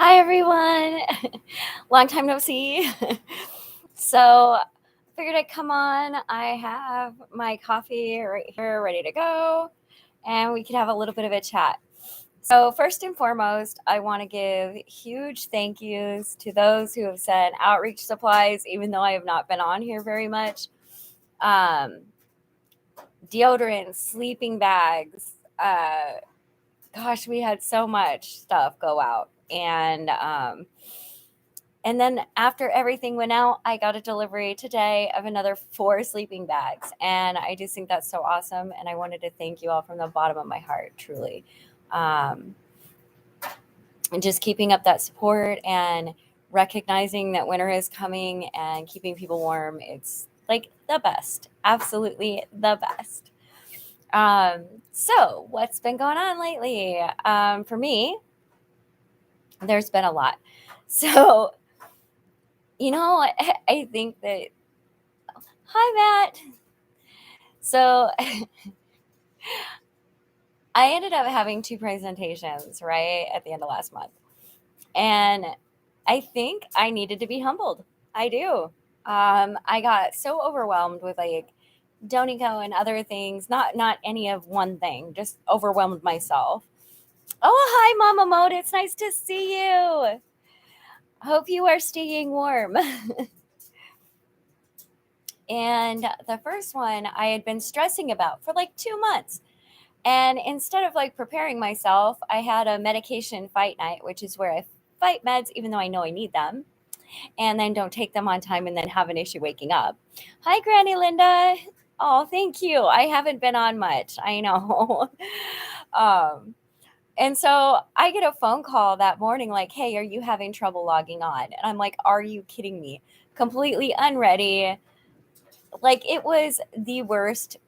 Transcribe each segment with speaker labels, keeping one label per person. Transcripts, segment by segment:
Speaker 1: Hi, everyone. Long time no see. So, figured I'd come on. I have my coffee right here ready to go, and we could have a little bit of a chat. So, first and foremost, I want to give huge thank yous to those who have sent outreach supplies, even though I have not been on here very much. Um, Deodorant, sleeping bags. Gosh, we had so much stuff go out. And then after everything went out, I got a delivery today of another 4 sleeping bags. And I just think that's so awesome. And I wanted to thank you all from the bottom of my heart, truly. Um, and just keeping up that support and recognizing that winter is coming and keeping people warm. It's like the best. Absolutely the best. Um, so, what's been going on lately? For me, there's been a lot. So, I think that, hi, Matt. So, I ended up having 2 presentations, right, at the end of last month. And I think I needed to be humbled. I do. I got so overwhelmed with like Donico and other things, not any of one thing, just overwhelmed myself. Oh, hi, Mama Mode. It's nice to see you. Hope you are staying warm. And the first one I had been stressing about for like 2 months. And instead of like preparing myself, I had a medication fight night, which is where I fight meds, even though I know I need them, and then don't take them on time and then have an issue waking up. Hi, Granny Linda. Oh, thank you. I haven't been on much. I know. um, and so I get a phone call that morning like, hey, are you having trouble logging on? And I'm like, are you kidding me? Completely unready. Like it was the worst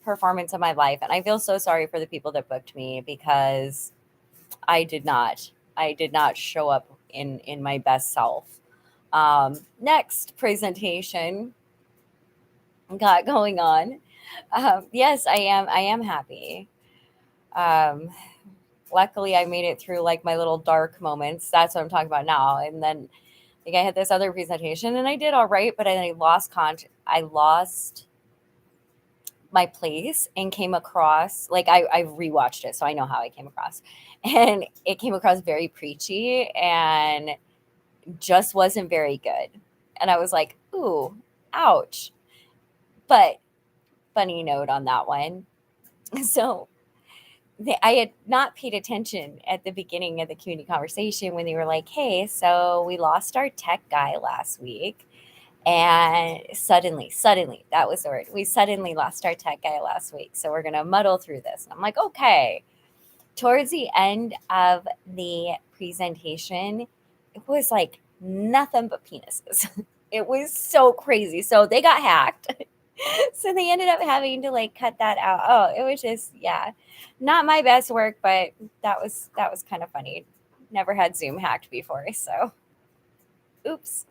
Speaker 1: performance of my life. And I feel so sorry for the people that booked me because I did not. I did not show up in my best self. Next presentation got going on. Yes, I am happy. Um, Luckily, I made it through like my little dark moments. That's what I'm talking about now. And then like I had this other presentation and I did all right, but I lost I lost my place and came across like I rewatched it, so I know how I came across. And it came across very preachy and just wasn't very good. And I was like, ooh, ouch. But funny note on that one. So I had not paid attention at the beginning of the community conversation when they were like, hey, so we lost our tech guy last week. And suddenly, that was the word. We suddenly lost our tech guy last week. So we're going to muddle through this. And I'm like, okay. Towards the end of the presentation, it was like nothing but penises. It was so crazy. So they got hacked. So they ended up having to like cut that out. Oh, it was just, yeah, not my best work, but that was kind of funny. Never had Zoom hacked before. So oops.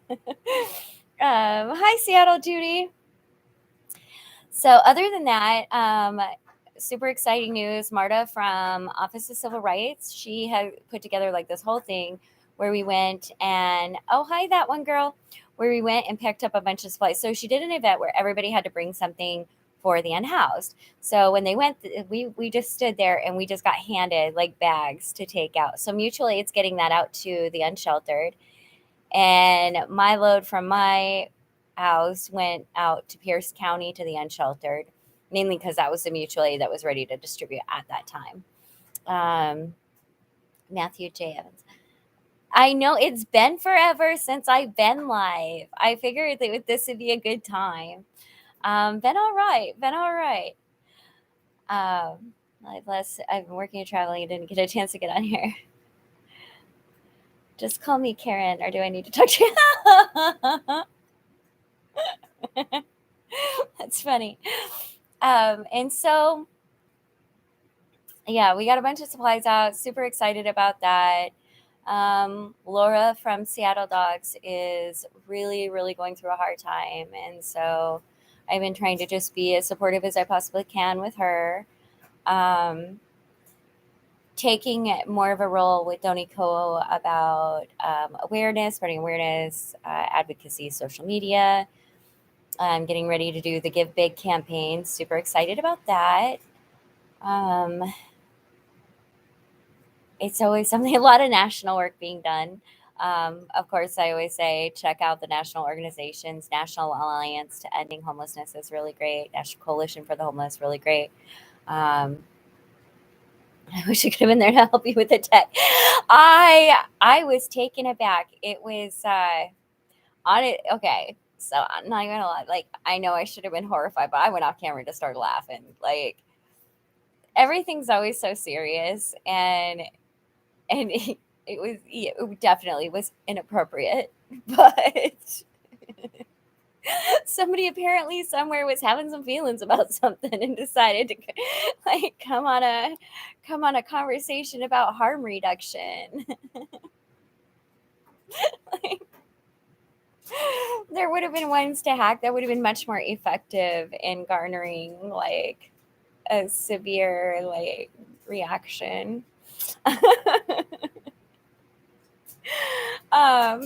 Speaker 1: Hi, Seattle Judy. So, other than that, super exciting news. Marta from Office of Civil Rights, she had put together like this whole thing where we went and, oh, hi, that one girl, where we went and picked up a bunch of supplies. So, she did an event where everybody had to bring something for the unhoused. So, when they went, we just stood there and we just got handed like bags to take out. So, mutually, it's getting that out to the unsheltered. And my load from my house went out to Pierce County to the unsheltered, mainly because that was the mutual aid that was ready to distribute at that time. Matthew J. Evans. I know it's been forever since I've been live. I figured that this would be a good time. Been all right. Been all right. I've been working and traveling. I didn't get a chance to get on here. Just call me Karen, or do I need to talk to you? That's funny. And so, yeah, we got a bunch of supplies out. Super excited about that. Laura from Seattle Dogs is really, really going through a hard time. And so I've been trying to just be as supportive as I possibly can with her. taking more of a role with Donico about awareness, spreading awareness, advocacy, social media. I'm getting ready to do the Give Big campaign. Super excited about that. Um, it's always something, a lot of national work being done. Of course, I always say check out the national organizations. National Alliance to Ending Homelessness is really great. National Coalition for the Homeless, really great. Um, I wish I could have been there to help you with the tech. I was taken aback. It was on it. Okay, so I'm not gonna lie. Like, I know I should have been horrified, but I went off camera to start laughing. Like, everything's always so serious, and it definitely was inappropriate, but somebody apparently somewhere was having some feelings about something and decided to like come on a conversation about harm reduction. Like, there would have been ones to hack that would have been much more effective in garnering like a severe like reaction.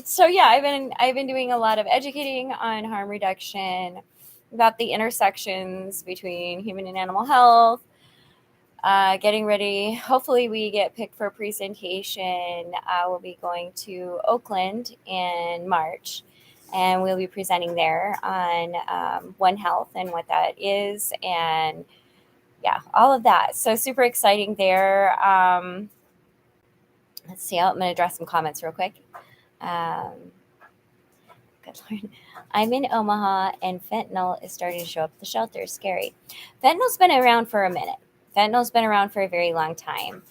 Speaker 1: So yeah, I've been doing a lot of educating on harm reduction, about the intersections between human and animal health. Getting ready. Hopefully, we get picked for a presentation. We'll be going to Oakland in March, and we'll be presenting there on One Health and what that is, and yeah, all of that. So super exciting there. Let's see. I'm going to address some comments real quick. Good Lord. I'm in Omaha, and fentanyl is starting to show up at the shelter. Scary. Fentanyl's been around for a minute. Fentanyl's been around for a very long time.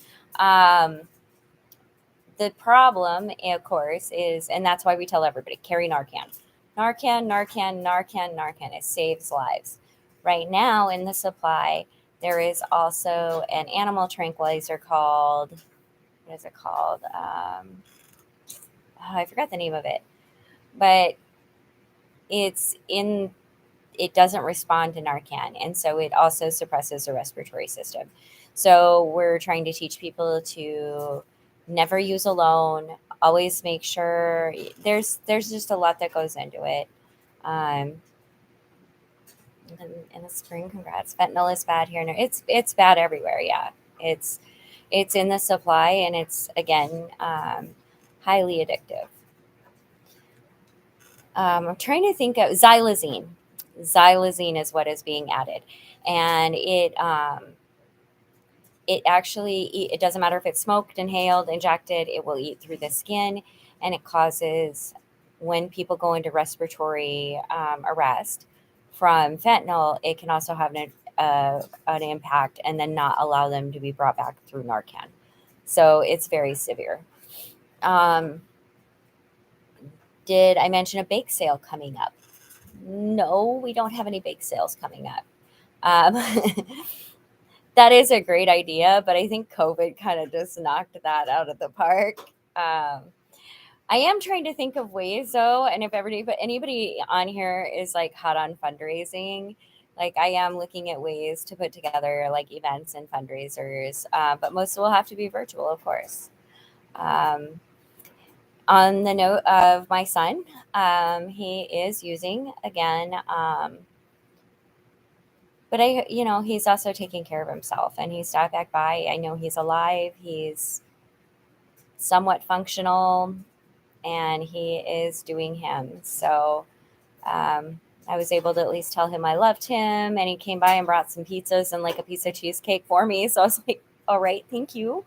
Speaker 1: The problem, of course, is, and that's why we tell everybody, carry Narcan. Narcan, Narcan, Narcan, Narcan. It saves lives. Right now in the supply, there is also an animal tranquilizer called, what is it called? I forgot the name of it. But it's in, it doesn't respond to Narcan, and so it also suppresses the respiratory system. So we're trying to teach people to never use alone. Always make sure there's just a lot that goes into it. Um, in the spring, congrats. Fentanyl is bad here. No, it's bad everywhere. Yeah, it's in the supply, and it's again highly addictive. I'm trying to think of xylazine. Xylazine is what is being added, and it actually it doesn't matter if it's smoked, inhaled, injected. It will eat through the skin, and it causes, when people go into respiratory arrest from fentanyl, it can also have an impact and then not allow them to be brought back through Narcan. So it's very severe. Um, did I mention a bake sale coming up? No, we don't have any bake sales coming up. Um, that is a great idea, but I think COVID kind of just knocked that out of the park. I am trying to think of ways though, and if anybody on here is like hot on fundraising, like I am looking at ways to put together like events and fundraisers, but most will have to be virtual, of course. Um, on the note of my son, he is using again. But he's also taking care of himself, and he stopped back by. I know he's alive. He's somewhat functional, and he is doing him. So I was able to at least tell him I loved him, and he came by and brought some pizzas and like a piece of cheesecake for me. So I was like, all right, thank you.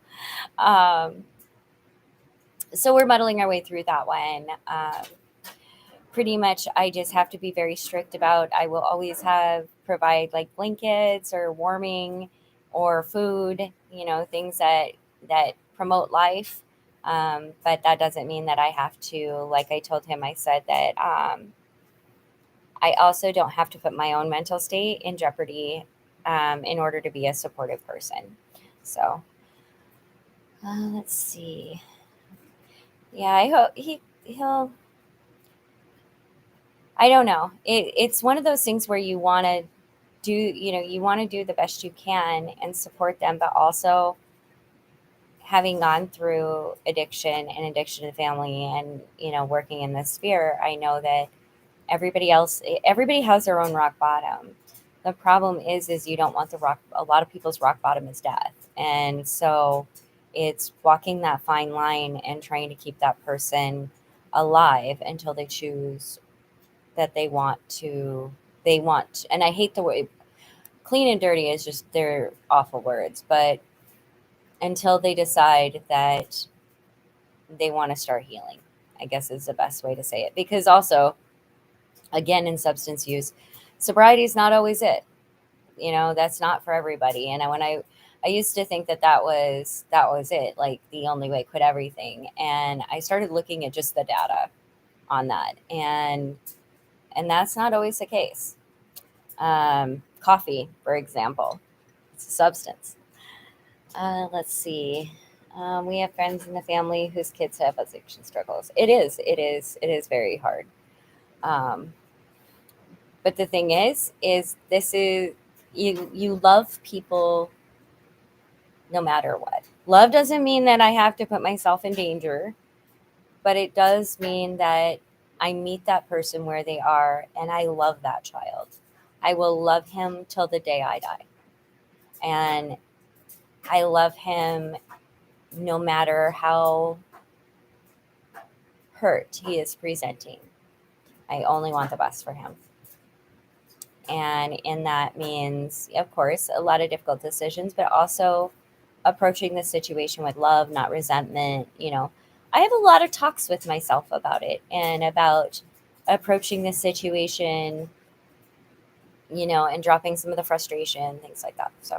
Speaker 1: So we're muddling our way through that one. Pretty much I just have to be very strict about, I will always provide like blankets or warming or food, things that promote life. But that doesn't mean that I have to, like I told him, I said that I also don't have to put my own mental state in jeopardy in order to be a supportive person. So let's see. Yeah, I hope he'll, I don't know. It's one of those things where you want to do the best you can and support them, but also having gone through addiction and addiction in the family and, working in this sphere, I know that everybody has their own rock bottom. The problem is you don't want a lot of people's rock bottom is death. And so it's walking that fine line and trying to keep that person alive until they choose that and I hate the word clean and dirty is just, they're awful words, but until they decide that they want to start healing, I guess is the best way to say it. Because also, again, in substance use, sobriety is not always it. That's not for everybody. And I used to think that was it, like the only way, quit everything. And I started looking at just the data on that, and that's not always the case. Coffee, for example, it's a substance. Let's see. We have friends in the family whose kids have addiction struggles. It is very hard. Um, but the thing is this is you love people no matter what. Love doesn't mean that I have to put myself in danger, but it does mean that I meet that person where they are and I love that child. I will love him till the day I die. And I love him no matter how hurt he is presenting. I only want the best for him. And that means, of course, a lot of difficult decisions, but also approaching the situation with love, not resentment. I have a lot of talks with myself about it and about approaching the situation, and dropping some of the frustration, things like that. So,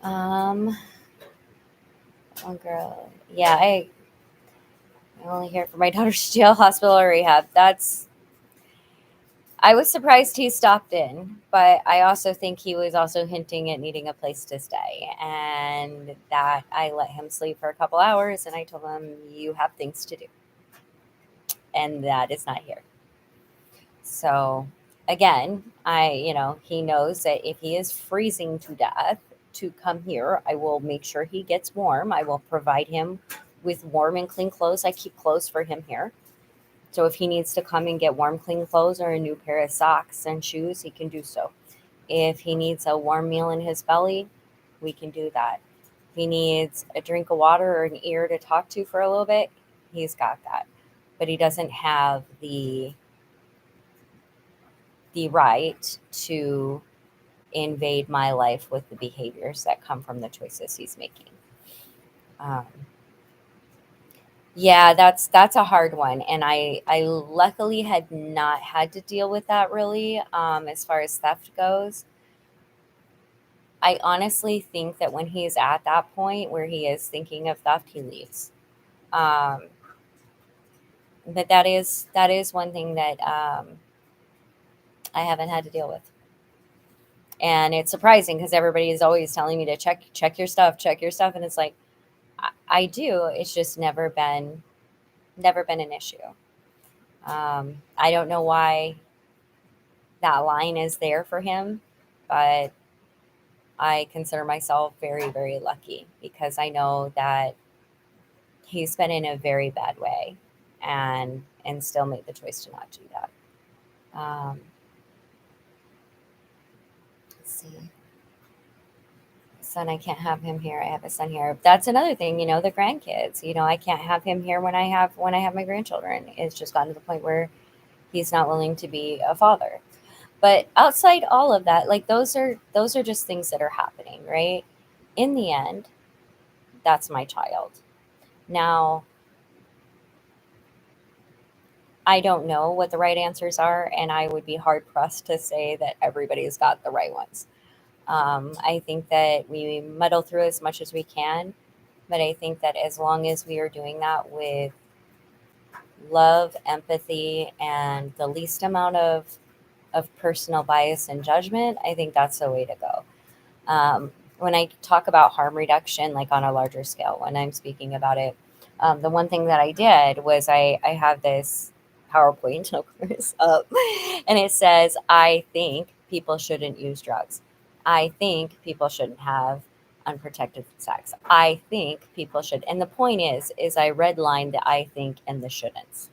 Speaker 1: um, one girl, yeah, I only hear from my daughter's jail, hospital, or rehab. I was surprised he stopped in, but I also think he was also hinting at needing a place to stay. And that I let him sleep for a couple hours and I told him, you have things to do. And that is not here. So again, he knows that if he is freezing to death to come here, I will make sure he gets warm. I will provide him with warm and clean clothes. I keep clothes for him here. So if he needs to come and get warm, clean clothes or a new pair of socks and shoes, he can do so. If he needs a warm meal in his belly, we can do that. If he needs a drink of water or an ear to talk to for a little bit, he's got that. But he doesn't have the right to invade my life with the behaviors that come from the choices he's making. Um, Yeah, that's a hard one, and I luckily had not had to deal with that really. As far as theft goes, I honestly think that when he's at that point where he is thinking of theft, he leaves. Um, but that is one thing that I haven't had to deal with, and it's surprising because everybody is always telling me to check your stuff, and it's like I do. It's just never been an issue. I don't know why that line is there for him, but I consider myself very, very lucky because I know that he's been in a very bad way and still made the choice to not do that. Let's see. Son, I can't have him here. I have a son here. That's another thing, the grandkids. I can't have him here when I have my grandchildren. It's just gotten to the point where he's not willing to be a father. But outside all of that, like those are just things that are happening, right? In the end, that's my child. Now, I don't know what the right answers are, and I would be hard pressed to say that everybody's got the right ones. I think that we muddle through as much as we can, but I think that as long as we are doing that with love, empathy, and the least amount of personal bias and judgment, I think that's the way to go. When I talk about harm reduction, like on a larger scale, when I'm speaking about it, the one thing that I did was I have this PowerPoint, of course, up, and it says, I think people shouldn't use drugs. I think people shouldn't have unprotected sex. I think people should. And the point is I redline the I think and the shouldn'ts.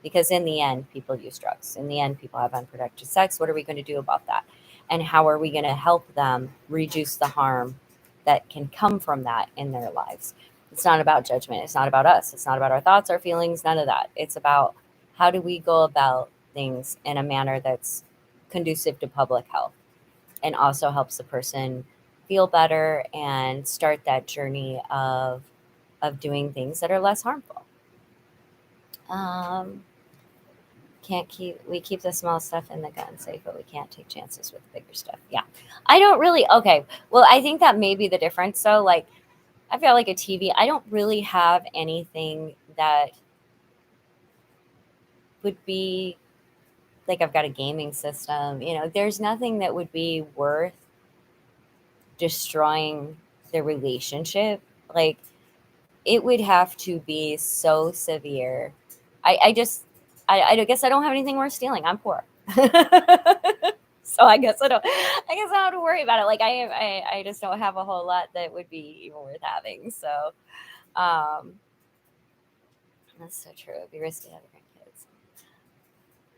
Speaker 1: Because in the end, people use drugs. In the end, people have unprotected sex. What are we going to do about that? And how are we going to help them reduce the harm that can come from that in their lives? It's not about judgment. It's not about us. It's not about our thoughts, our feelings, none of that. It's about how do we go about things in a manner that's conducive to public health and also helps the person feel better and start that journey of doing things that are less harmful. Um, can't keep we keep the small stuff in the gun safe, but we can't take chances with the bigger stuff. Yeah. I don't really okay. Well, I think that may be the difference. So like I've got like a TV. I don't really have anything that would be like I've got a gaming system. There's nothing that would be worth destroying the relationship. Like it would have to be so severe. I just I guess I don't have anything worth stealing. I'm poor. So I guess I don't have to worry about it. Like I just don't have a whole lot that would be even worth having. So um that's so true. It'd be risky to have grandkids.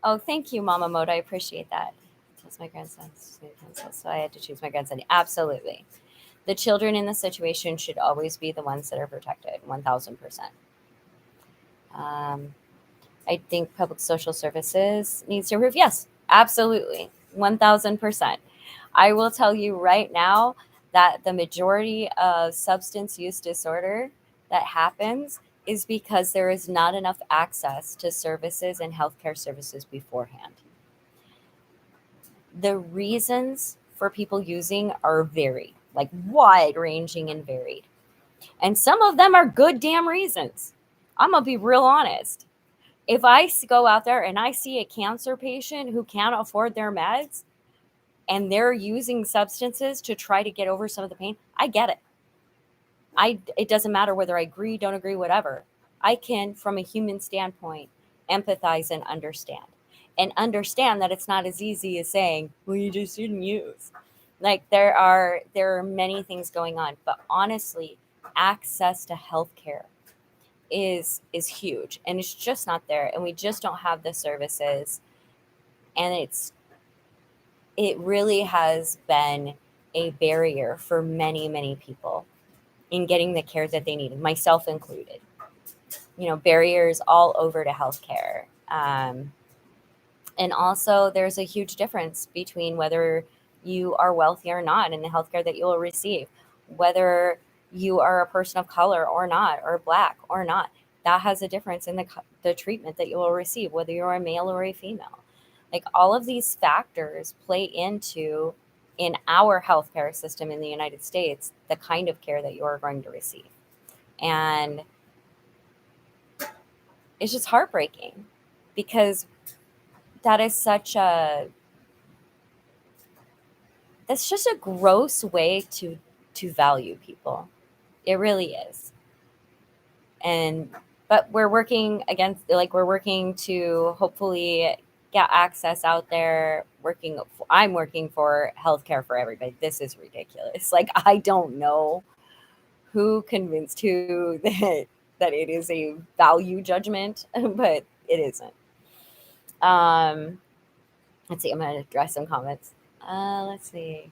Speaker 1: Oh, thank you, Mama Moda. I appreciate that. That's my grandson's cancel. So I had to choose my grandson. Absolutely. The children in the situation should always be the ones that are protected, 1000%. Um, I think public social services needs to improve. Yes, absolutely, 1000%. I will tell you right now that the majority of substance use disorder that happens is because there is not enough access to services and healthcare services beforehand. The reasons for people using are varied, like wide ranging and varied. And some of them are good damn reasons. I'm going to be real honest. If I go out there and I see a cancer patient who can't afford their meds and they're using substances to try to get over some of the pain, I get it. It doesn't matter whether I agree, don't agree, whatever. I can, from a human standpoint, empathize and understand. And understand that it's not as easy as saying, well, you just shouldn't use. Like there are many things going on. But honestly, access to healthcare is huge, and it's just not there, and we just don't have the services, and it really has been a barrier for many people in getting the care that they needed, myself included. Barriers all over to healthcare. And also there's a huge difference between whether you are wealthy or not in the healthcare that you will receive, whether you are a person of color or not, or black or not. That has a difference in the treatment that you will receive, whether you're a male or a female. Like all of these factors play into, in our healthcare system in the United States, the kind of care that you are going to receive. And it's just heartbreaking because that is such a that's just a gross way to value people. It really is. And but we're working to hopefully get access out there. I'm working for healthcare for everybody. This is ridiculous. Like I don't know who convinced who that it is a value judgment, but it isn't. Um, let's see. I'm going to address some comments. Let's see.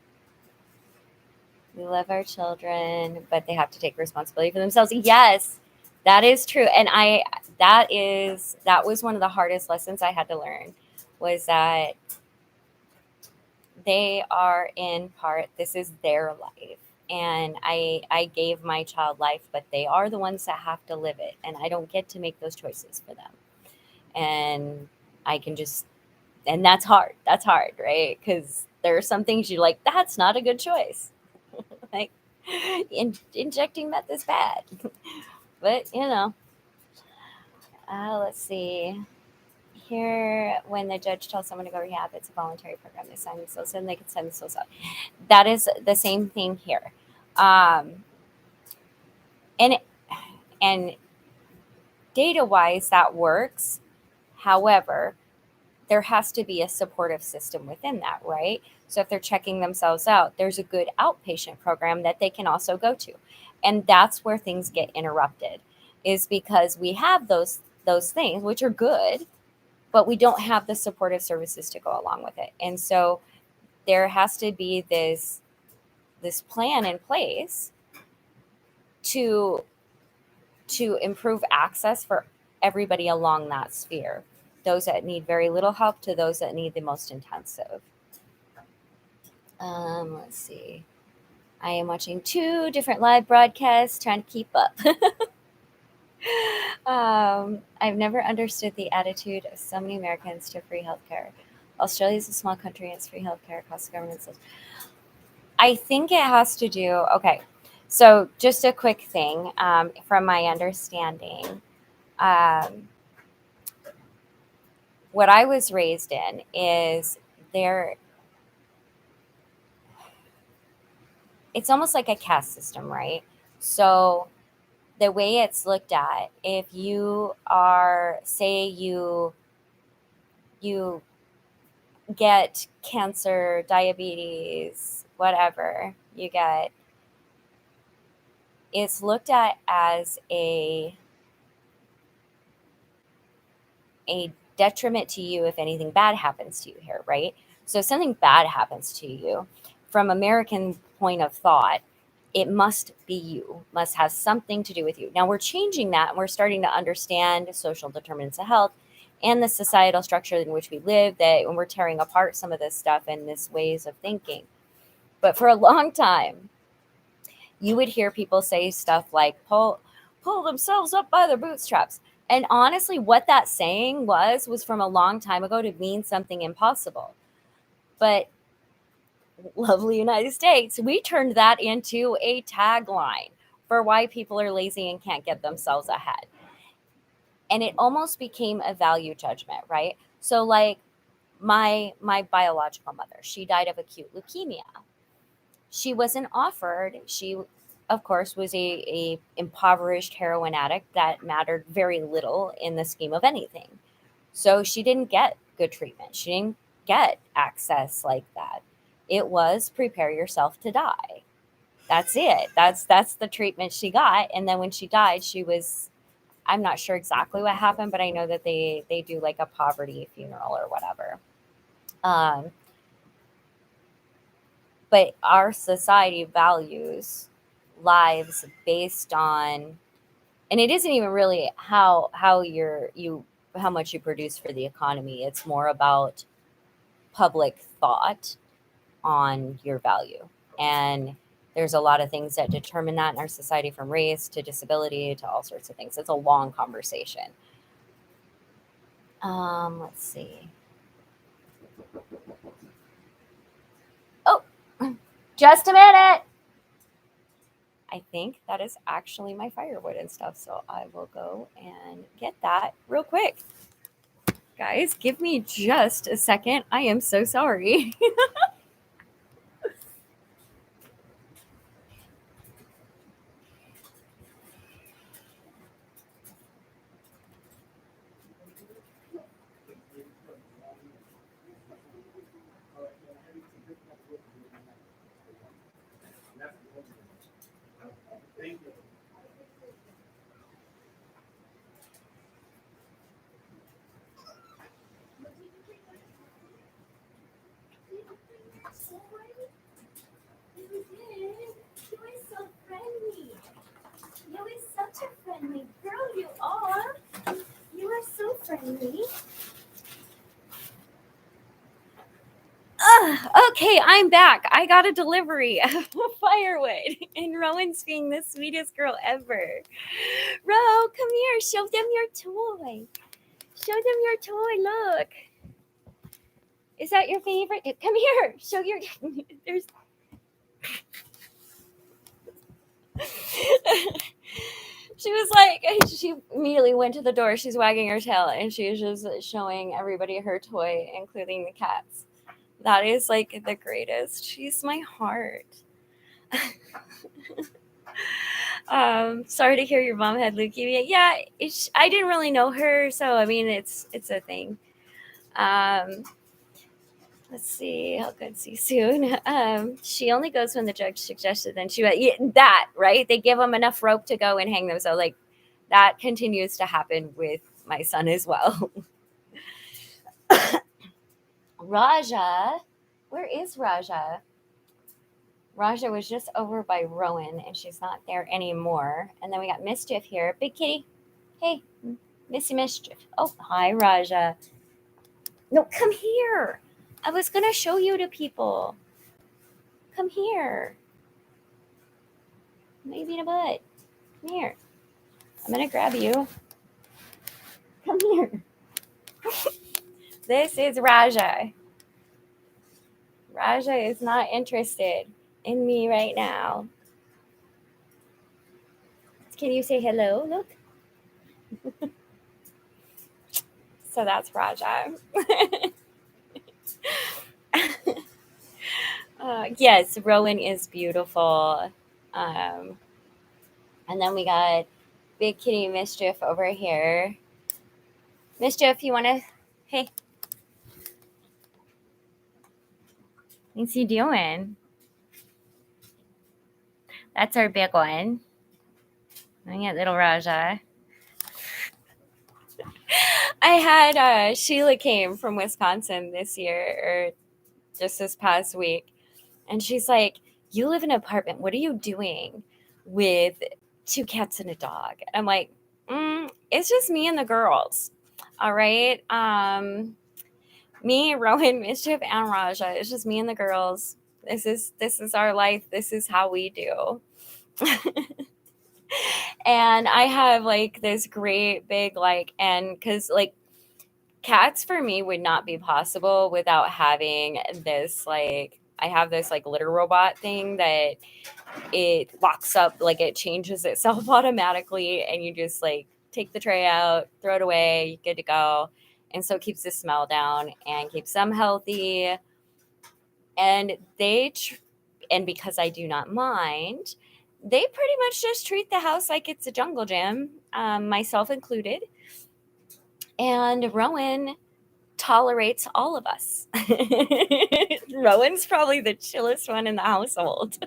Speaker 1: We love our children, but they have to take responsibility for themselves. Yes, that is true. And that was one of the hardest lessons I had to learn, was that they are in part, this is their life. And I gave my child life, but they are the ones that have to live it. And I don't get to make those choices for them. And I can just, and that's hard. That's hard, right? Because there are some things you like, that's not a good choice. Like injecting meth is bad. But let's see here. When the judge tells someone to go rehab, it's a voluntary program. They sign themselves in, they can send themselves out. That is the same thing here. And and data wise that works. However, there has to be a supportive system within that, right? So if they're checking themselves out, there's a good outpatient program that they can also go to. And that's where things get interrupted, is because we have those things which are good, but we don't have the supportive services to go along with it. And so there has to be this plan in place to improve access for everybody along that sphere, those that need very little help to those that need the most intensive. Let's see. I am watching 2 different live broadcasts, trying to keep up. I've never understood the attitude of so many Americans to free healthcare. Australia is a small country and it's free healthcare across the government. I think it has to do, okay, so just a quick thing, from my understanding. Um, what I was raised in is there, it's almost like a caste system, right? So the way it's looked at, if you are, say you get cancer, diabetes, whatever you get, it's looked at as a detriment to you if anything bad happens to you here, right? So if something bad happens to you, from American point of thought, it must be you, must have something to do with you. Now we're changing that and we're starting to understand social determinants of health and the societal structure in which we live, that when we're tearing apart some of this stuff and this ways of thinking. But for a long time, you would hear people say stuff like pull themselves up by their bootstraps. And honestly, what that saying was from a long time ago to mean something impossible. But lovely United States, we turned that into a tagline for why people are lazy and can't get themselves ahead. And it almost became a value judgment, right? So like my biological mother, she died of acute leukemia. She wasn't offered, she of course was a impoverished heroin addict that mattered very little in the scheme of anything. So she didn't get good treatment, she didn't get access like that. It was prepare yourself to die. That's it. That's the treatment she got. And then when she died, she was, I'm not sure exactly what happened, but I know that they do like a poverty funeral or whatever. um, but our society values lives based on, and it isn't even really how you how much you produce for the economy. It's more about public thought on your value. And there's a lot of things that determine that in our society, from race to disability to all sorts of things. It's a long conversation. Let's see. Oh, just a minute. I think that is actually my firewood and stuff. So I will go and get that real quick. Guys, give me just a second. I am so sorry. You are so friendly. You are such a friendly girl. You are. You are so friendly. Okay, I'm back. I got a delivery of firewood, and Rowan's being the sweetest girl ever. Ro, come here. Show them your toy. Show them your toy. Look. Is that your favorite? Come here. Show your. There's. She was like, she immediately went to the door. She's wagging her tail and she's just showing everybody her toy, including the cats. That is like the greatest. She's my heart. Sorry to hear your mom had leukemia. Yeah, I didn't really know her, so I mean, it's a thing. Um, let's see. How good. See you soon. She only goes when the judge suggested. Then she went, yeah, that right. They give them enough rope to go and hang them. So like that continues to happen with my son as well. Raja, where is Raja? Raja was just over by Rowan, and she's not there anymore. And then we got Mischief here. Big kitty. Hey, Missy Mischief. Oh, hi, Raja. No, come here. I was going to show you to people. Come here. Maybe in a butt. Come here. I'm going to grab you. Come here. This is Raja. Raja is not interested in me right now. Can you say hello? Look. So that's Raja. Yes, Rowan is beautiful. And then we got Big Kitty Mischief over here. Mischief, you want to? Hey. What's he doing? That's our big one. I got little Raja. I had Sheila came from Wisconsin this year, or just this past week. And she's like, you live in an apartment. What are you doing with 2 cats and a dog? And I'm like, it's just me and the girls. All right. Me, Rowan, Mischief, and Raja. It's just me and the girls. This is our life. This is how we do. And I have like this great big and because like cats for me would not be possible without having this I have this litter robot thing that it locks up, it changes itself automatically, and you just take the tray out, throw it away, you're good to go. And so it keeps the smell down and keeps them healthy. And and because I do not mind, they pretty much just treat the house like it's a jungle gym, myself included. And Rowan tolerates all of us. Rowan's probably the chillest one in the household.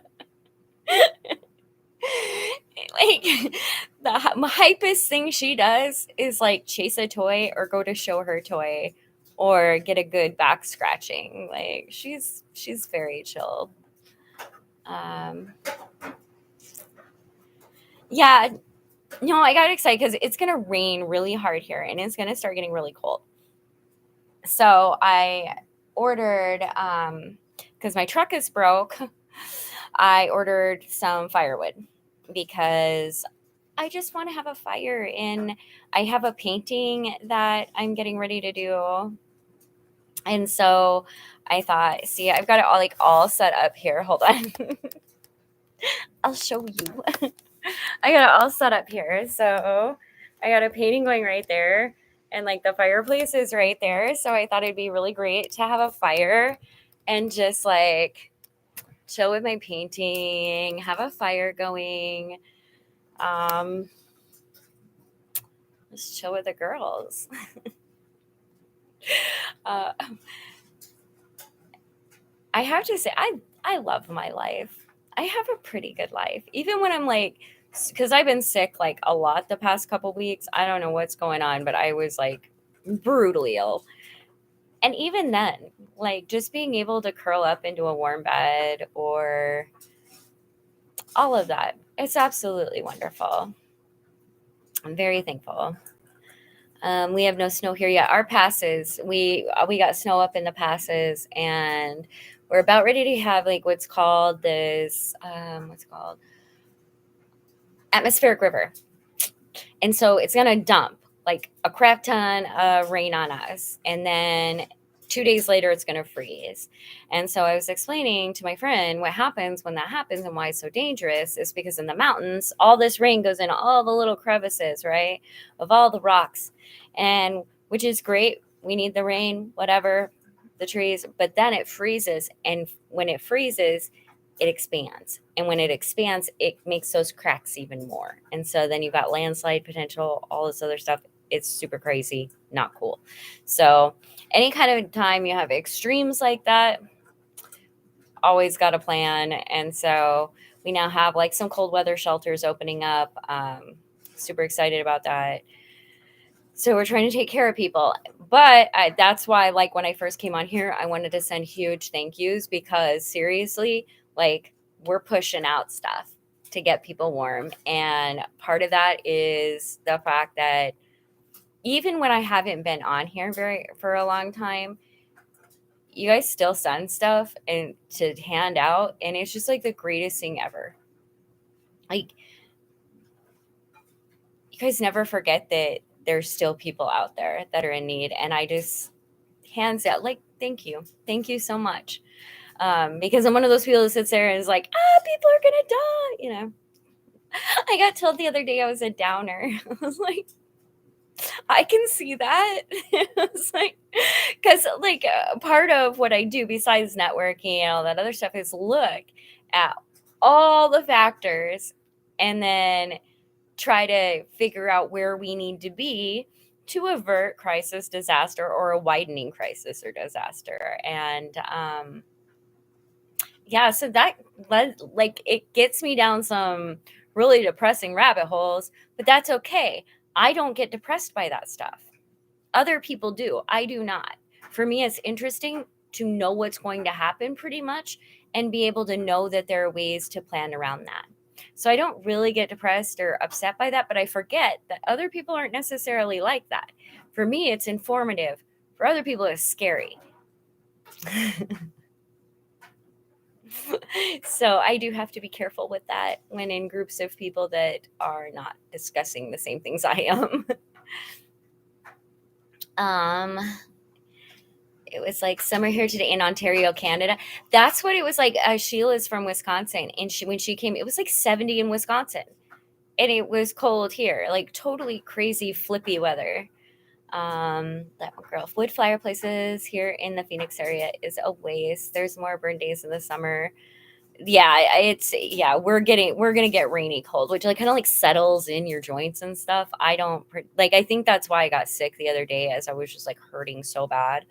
Speaker 1: The hypest thing she does is chase a toy or go to show her toy or get a good back scratching. She's very chill. Yeah, no, I got excited because it's gonna rain really hard here and it's gonna start getting really cold. So I ordered because my truck is broke. I ordered some firewood because I just want to have a fire, and I have a painting that I'm getting ready to do. And so I thought, see, I've got it all set up here. Hold on. I'll show you. I got it all set up here. So I got a painting going right there, and the fireplace is right there. So I thought it'd be really great to have a fire and just chill with my painting, have a fire going. Just chill with the girls. I have to say, I love my life. I have a pretty good life. Even when I'm because I've been sick a lot the past couple weeks. I don't know what's going on, but I was brutally ill. And even then, just being able to curl up into a warm bed or all of that, it's absolutely wonderful. I'm very thankful. We have no snow here yet. Our passes, we got snow up in the passes, and we're about ready to have what's called this atmospheric river. And so it's gonna dump a crap ton of rain on us, and then 2 days later it's gonna freeze. And so I was explaining to my friend what happens when that happens and why it's so dangerous is because in the mountains all this rain goes in all the little crevices, right, of all the rocks, and which is great. We need the rain, whatever, the trees, but then it freezes, and when it freezes it expands, and when it expands it makes those cracks even more, and so then you've got landslide potential, all this other stuff. it's super crazy, not cool. So any kind of time you have extremes like that, always got a plan. And so we now have like some cold weather shelters opening up. Super excited about that. So we're trying to take care of people. But that's why, like, when I first came on here, I wanted to send huge thank yous because seriously, like, we're pushing out stuff to get people warm. And part of that is the fact that even when I haven't been on here for a long time, you guys still send stuff and to hand out, and it's just like the greatest thing ever. Like, you guys never forget that there's still people out there that are in need, and I just hands out, like, thank you so much, because I'm one of those people that sits there and is like, people are gonna die. I got told the other day I was a downer. I was like, I can see that. It's like, because like part of what I do besides networking and all that other stuff is look at all the factors and then try to figure out where we need to be to avert crisis, disaster, or a widening crisis or disaster. And yeah, so that like it gets me down some really depressing rabbit holes, but that's okay. I don't get depressed by that stuff. Other people do. I do not. For me, it's interesting to know what's going to happen pretty much and be able to know that there are ways to plan around that. So I don't really get depressed or upset by that, but I forget that other people aren't necessarily like that. For me, it's informative. For other people, it's scary. So I do have to be careful with that when in groups of people that are not discussing the same things I am. um it was like summer here today in Ontario, Canada. That's what it was like. Sheila's from Wisconsin, and when she came, it was like 70 in Wisconsin, and it was cold here, like totally crazy flippy weather. That one girl, wood fireplaces here in the Phoenix area is a waste. There's more burn days in the summer. Yeah, we're gonna get rainy cold, which like kind of like settles in your joints and stuff. I don't like. I think that's why I got sick the other day, as I was just like hurting so bad.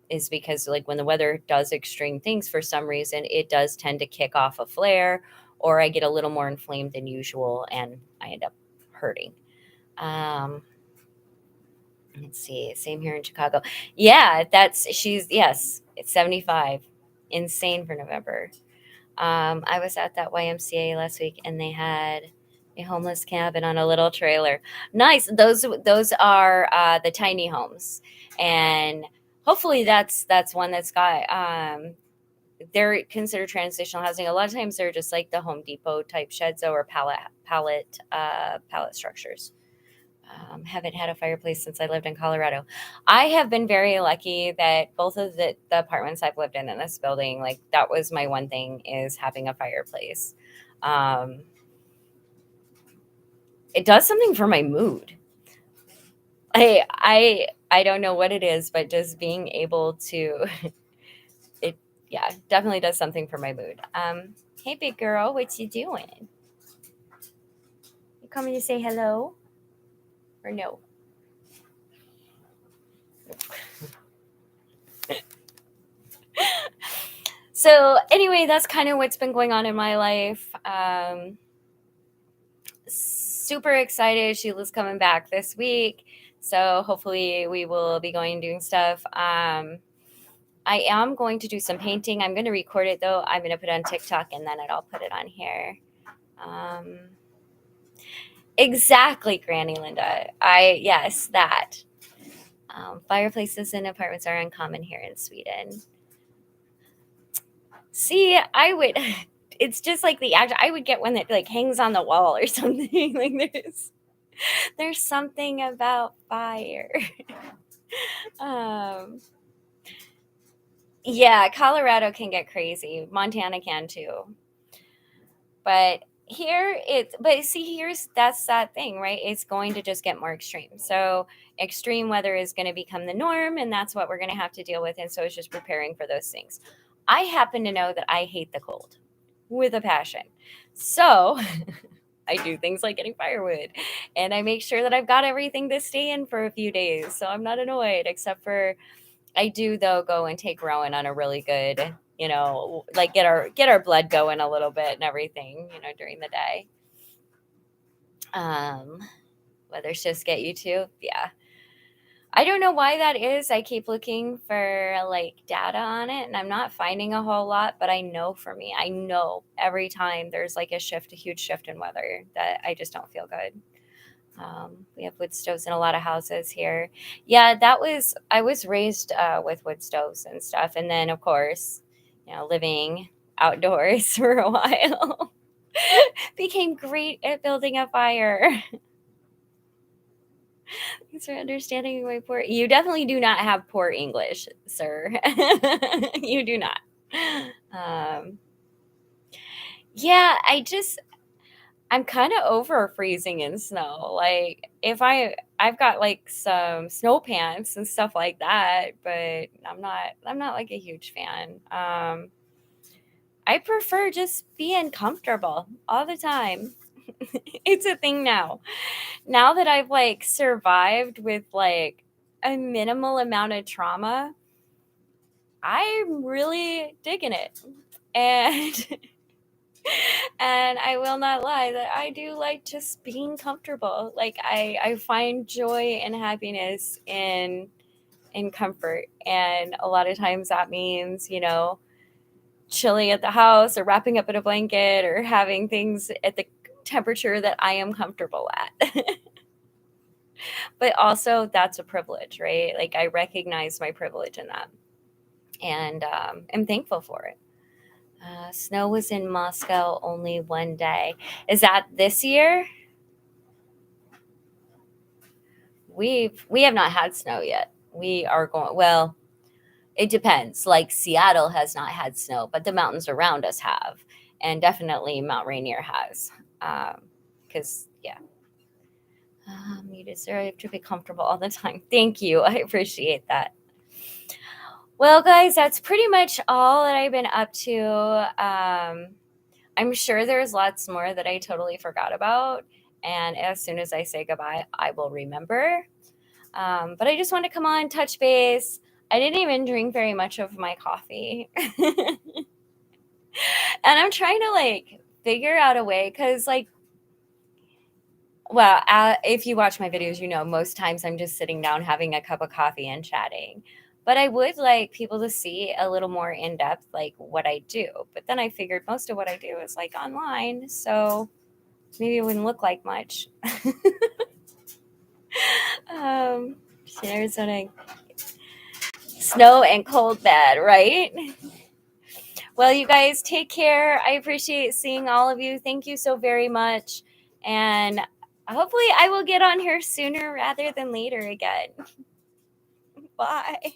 Speaker 1: Is because like when the weather does extreme things for some reason, it does tend to kick off a flare, or I get a little more inflamed than usual, and I end up hurting. Um, let's see, same here in Chicago. Yeah, yes, it's 75, insane for November. I was at that YMCA last week, and they had a homeless cabin on a little trailer. Nice. Those are the tiny homes, and hopefully that's one that's got. They're considered transitional housing. A lot of times they're just like the Home Depot type sheds or pallet structures. Haven't had a fireplace since I lived in Colorado. I have been very lucky that both of the apartments I've lived in this building, like that was my one thing, is having a fireplace. Um, it does something for my mood. I don't know what it is, but just being able to, it yeah, definitely does something for my mood. Hey big girl, what you doing? You coming to say hello or no? So anyway, that's kind of what's been going on in my life. Super excited. Sheila's coming back this week. So hopefully we will be going and doing stuff. I am going to do some painting. I'm going to record it though. I'm going to put it on TikTok and then I'll put it on here. Exactly, Granny Linda. Yes, that. Fireplaces in apartments are uncommon here in Sweden. See, I would. It's just like I would get one that like hangs on the wall or something. Like there's something about fire. Yeah, Colorado can get crazy. Montana can too. But that's that thing, right? It's going to just get more extreme. So extreme weather is going to become the norm, and that's what we're going to have to deal with. And so it's just preparing for those things. I happen to know that I hate the cold with a passion. So I do things like getting firewood, and I make sure that I've got everything to stay in for a few days, so I'm not annoyed. Except for I do though go and take Rowan on a really good, like get our blood going a little bit and everything, during the day. Um, Weather shifts get you too, yeah. I don't know why that is. I keep looking for like data on it and I'm not finding a whole lot, but I know for me, I know every time there's like a huge shift in weather that I just don't feel good. We have wood stoves in a lot of houses here. Yeah, I was raised with wood stoves and stuff. And then, of course, living outdoors for a while, became great at building a fire. Thanks for understanding my poor. You definitely do not have poor English, sir. You do not. Um, yeah, I'm kind of over freezing in snow. Like I've got like some snow pants and stuff like that, but I'm not like a huge fan. I prefer just being comfortable all the time. It's a thing now. Now that I've like survived with like a minimal amount of trauma, I'm really digging it. And and I will not lie that I do like just being comfortable. Like I find joy and happiness in comfort. And a lot of times that means, chilling at the house or wrapping up in a blanket or having things at the temperature that I am comfortable at. But also that's a privilege, right? Like I recognize my privilege in that and am thankful for it. Snow was in Moscow only one day. Is that this year? We have not had snow yet. We are going, well, it depends. Like Seattle has not had snow, but the mountains around us have, and definitely Mount Rainier has. Because yeah, you deserve to be comfortable all the time. Thank you. I appreciate that. Well, guys, that's pretty much all that I've been up to. I'm sure there's lots more that I totally forgot about. And as soon as I say goodbye, I will remember. But I just want to come on, touch base. I didn't even drink very much of my coffee. And I'm trying to like figure out a way because, like, well, if you watch my videos, most times I'm just sitting down having a cup of coffee and chatting. But I would like people to see a little more in depth, like what I do. But then I figured most of what I do is like online. So maybe it wouldn't look like much. Arizona, snow and cold bad, right? Well, you guys take care. I appreciate seeing all of you. Thank you so very much. And hopefully I will get on here sooner rather than later again. Bye.